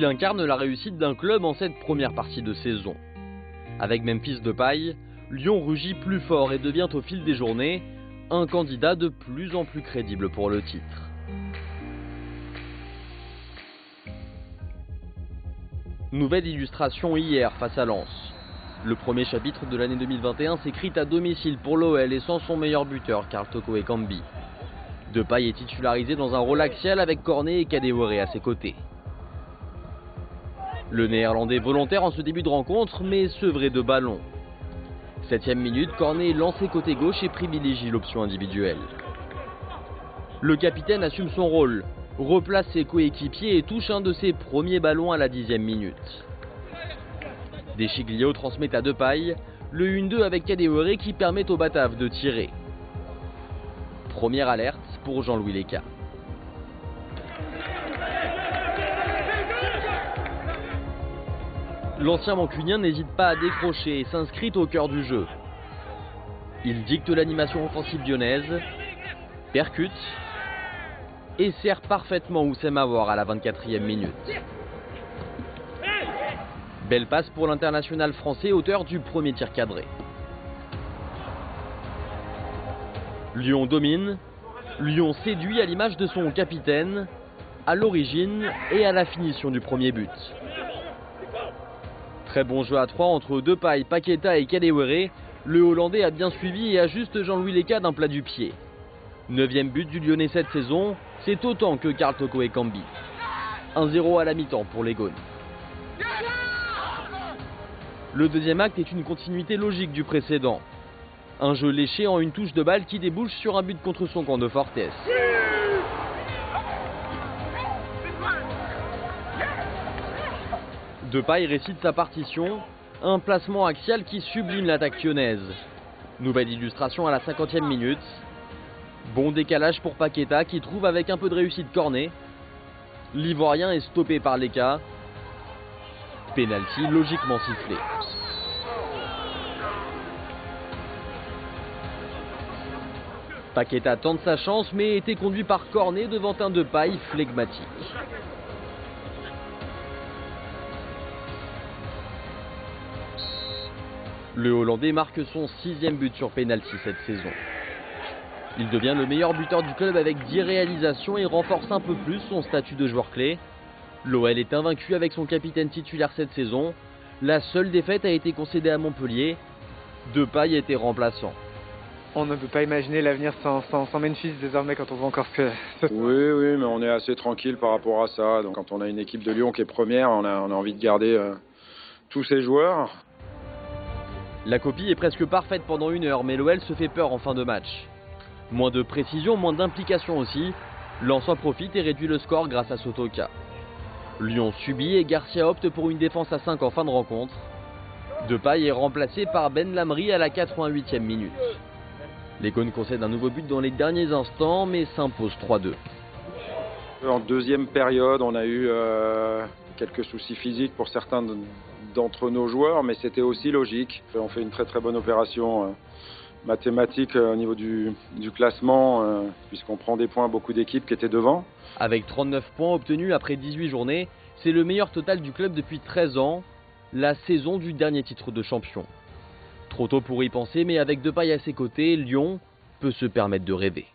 Il incarne la réussite d'un club en cette première partie de saison. Avec Memphis Depay, Lyon rugit plus fort et devient au fil des journées un candidat de plus en plus crédible pour le titre. Nouvelle illustration hier face à Lens. Le premier chapitre de l'année 2021 s'écrit à domicile pour l'OL et sans son meilleur buteur, Karl Toko Ekambi. Depay est titularisé dans un rôle axial avec Cornet et Kadewere à ses côtés. Le néerlandais volontaire en ce début de rencontre, mais sevré de ballon. 7e minute, Cornet est lancé côté gauche et privilégie l'option individuelle. Le capitaine assume son rôle, replace ses coéquipiers et touche un de ses premiers ballons à la 10e minute. Deschiglio transmet à Depay le 1-2 avec Kadewere qui permet aux Bataves de tirer. Première alerte pour Jean-Louis Leca. L'ancien mancunien n'hésite pas à décrocher et s'inscrit au cœur du jeu. Il dicte l'animation offensive lyonnaise, percute et sert parfaitement Oussem Aouar à la 24e minute. Belle passe pour l'international français, auteur du premier tir cadré. Lyon domine, Lyon séduit à l'image de son capitaine, à l'origine et à la finition du premier but. Très bon jeu à 3 entre Depay, Paqueta et Kadewere. Le Hollandais a bien suivi et ajuste Jean-Louis Leca d'un plat du pied. 9e but du Lyonnais cette saison, c'est autant que Karl Toko Ekambi. 1-0 à la mi-temps pour les Gaunes. Le deuxième acte est une continuité logique du précédent. Un jeu léché en une touche de balle qui débouche sur un but contre son camp de Fortes. Depay récite sa partition, un placement axial qui sublime l'attaque lyonnaise. Nouvelle illustration à la 50e minute. Bon décalage pour Paqueta qui trouve avec un peu de réussite Cornet. L'Ivoirien est stoppé par Leca. Penalty logiquement sifflé. Paqueta tente sa chance mais était conduit par Cornet devant un Depay flegmatique. Le Hollandais marque son 6e but sur penalty cette saison. Il devient le meilleur buteur du club avec 10 réalisations et renforce un peu plus son statut de joueur clé. L'OL est invaincu avec son capitaine titulaire cette saison. La seule défaite a été concédée à Montpellier. Depay était remplaçant. On ne peut pas imaginer l'avenir sans Memphis désormais quand on voit encore ce que... Oui, mais on est assez tranquille par rapport à ça. Donc, quand on a une équipe de Lyon qui est première, on a envie de garder tous ses joueurs. La copie est presque parfaite pendant 1 heure, mais l'OL se fait peur en fin de match. Moins de précision, moins d'implication aussi. Lens en profite et réduit le score grâce à Sotoka. Lyon subit et Garcia opte pour une défense à 5 en fin de rencontre. Depay est remplacé par Ben Lamry à la 88e minute. Les Gaunes concèdent un nouveau but dans les derniers instants, mais s'imposent 3-2. En deuxième période, on a eu quelques soucis physiques pour certains d'entre nos joueurs, mais c'était aussi logique. On fait une très bonne opération mathématique au niveau du classement, puisqu'on prend des points à beaucoup d'équipes qui étaient devant. Avec 39 points obtenus après 18 journées, c'est le meilleur total du club depuis 13 ans, la saison du dernier titre de champion. Trop tôt pour y penser, mais avec Depay à ses côtés, Lyon peut se permettre de rêver.